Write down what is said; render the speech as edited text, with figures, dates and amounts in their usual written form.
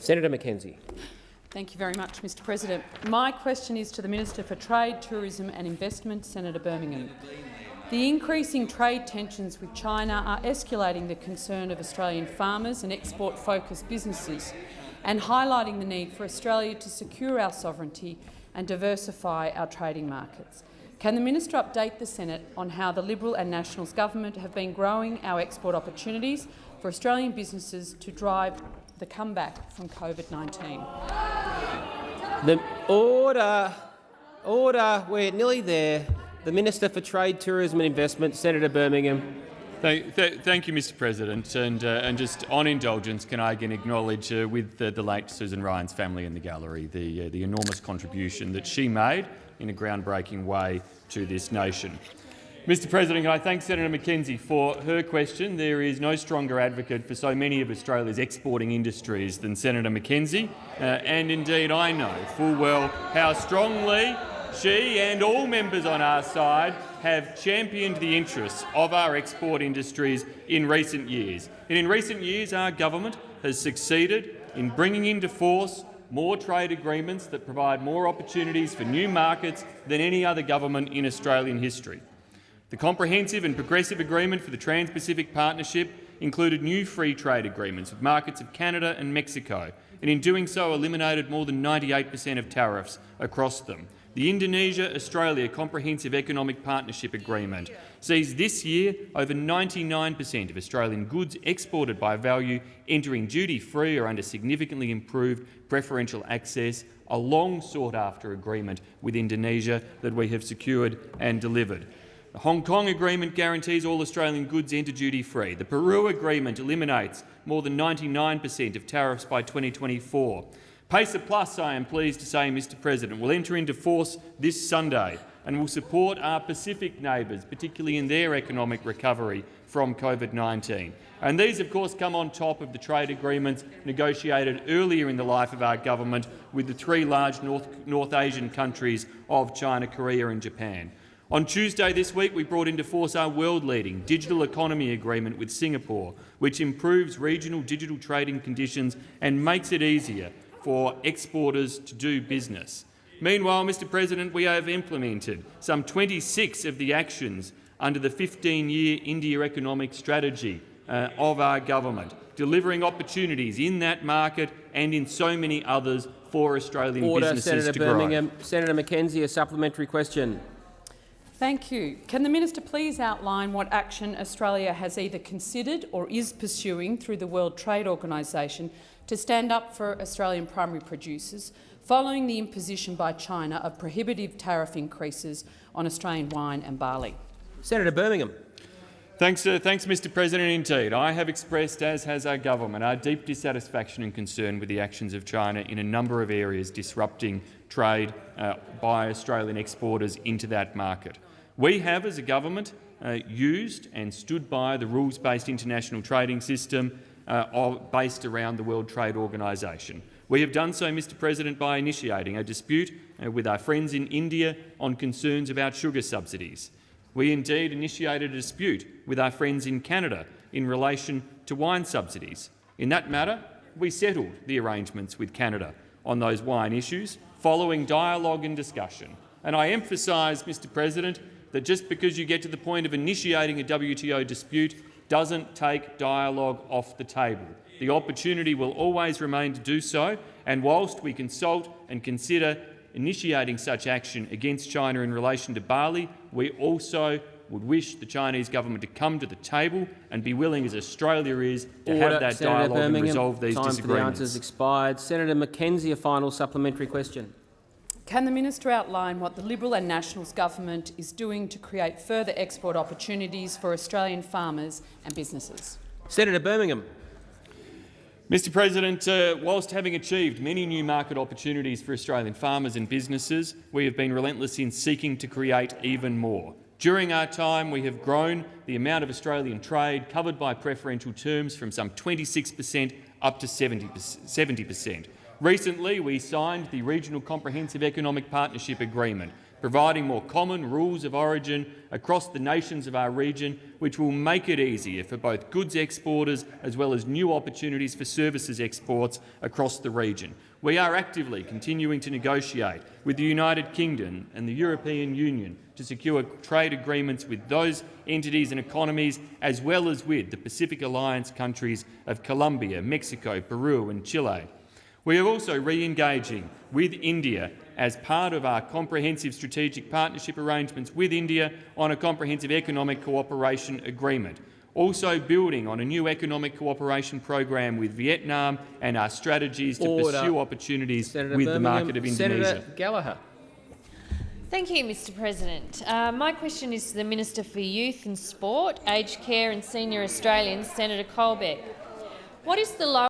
Senator McKenzie. Thank you very much, Mr President. My question is to the Minister for Trade, Tourism and Investment, Senator Birmingham. The increasing trade tensions with China are escalating the concern of Australian farmers and export-focused businesses and highlighting the need for Australia to secure our sovereignty and diversify our trading markets. Can the Minister update the Senate on how the Liberal and Nationals government have been growing our export opportunities for Australian businesses to drive the comeback from COVID-19? Order. We're nearly there. The Minister for Trade, Tourism and Investment, Senator Birmingham. Thank you, Mr President. And just on indulgence, can I again acknowledge with the late Susan Ryan's family in the gallery the enormous contribution that she made in a groundbreaking way to this nation. Mr President, can I thank Senator McKenzie for her question. There is no stronger advocate for so many of Australia's exporting industries than Senator McKenzie, and indeed I know full well how strongly she and all members on our side have championed the interests of our export industries in recent years. And in recent years, our government has succeeded in bringing into force more trade agreements that provide more opportunities for new markets than any other government in Australian history. The Comprehensive and Progressive Agreement for the Trans-Pacific Partnership included new free trade agreements with markets of Canada and Mexico, and in doing so eliminated more than 98% of tariffs across them. The Indonesia-Australia Comprehensive Economic Partnership Agreement sees this year over 99% of Australian goods exported by value entering duty-free or under significantly improved preferential access, a long sought-after agreement with Indonesia that we have secured and delivered. The Hong Kong Agreement guarantees all Australian goods enter duty-free. The Peru Agreement eliminates more than 99% of tariffs by 2024. PACER Plus, I am pleased to say, Mr President, will enter into force this Sunday and will support our Pacific neighbours, particularly in their economic recovery from COVID-19. And these, of course, come on top of the trade agreements negotiated earlier in the life of our government with the three large North Asian countries of China, Korea and Japan. On Tuesday this week, we brought into force our world-leading digital economy agreement with Singapore, which improves regional digital trading conditions and makes it easier for exporters to do business. Meanwhile, Mr President, we have implemented some 26 of the actions under the 15-year India economic strategy of our government, delivering opportunities in that market and in so many others for Australian businesses Senator to Birmingham. grow. Senator McKenzie, a supplementary question. Thank you. Can the Minister please outline what action Australia has either considered or is pursuing through the World Trade Organisation to stand up for Australian primary producers following the imposition by China of prohibitive tariff increases on Australian wine and barley? Senator Birmingham. Thanks, Mr President. Indeed, I have expressed, as has our government, our deep dissatisfaction and concern with the actions of China in a number of areas disrupting trade by Australian exporters into that market. We have, as a government, used and stood by the rules-based international trading system based around the World Trade Organisation. We have done so, Mr President, by initiating a dispute with our friends in India on concerns about sugar subsidies. We indeed initiated a dispute with our friends in Canada in relation to wine subsidies. In that matter, we settled the arrangements with Canada on those wine issues following dialogue and discussion. And I emphasise, Mr President, that just because you get to the point of initiating a WTO dispute doesn't take dialogue off the table. The opportunity will always remain to do so, and whilst we consult and consider initiating such action against China in relation to barley, we also would wish the Chinese government to come to the table and be willing, as Australia is, to have that dialogue and resolve these disagreements. Time for the answers expired. Senator McKenzie, a final supplementary question. Can the Minister outline what the Liberal and Nationals government is doing to create further export opportunities for Australian farmers and businesses? Senator Birmingham. Mr President, whilst having achieved many new market opportunities for Australian farmers and businesses, we have been relentless in seeking to create even more. During our time, we have grown the amount of Australian trade covered by preferential terms from some 26% up to 70%. Recently, we signed the Regional Comprehensive Economic Partnership Agreement providing more common rules of origin across the nations of our region, which will make it easier for both goods exporters as well as new opportunities for services exports across the region. We are actively continuing to negotiate with the United Kingdom and the European Union to secure trade agreements with those entities and economies, as well as with the Pacific Alliance countries of Colombia, Mexico, Peru and Chile. We are also re-engaging with India as part of our comprehensive strategic partnership arrangements with India on a comprehensive economic cooperation agreement, also building on a new economic cooperation program with Vietnam and our strategies to pursue opportunities with the market of Indonesia. Senator Gallagher. Thank you, Mr President. My question is to the Minister for Youth and Sport, Aged Care and Senior Australians, Senator Colbeck. What is the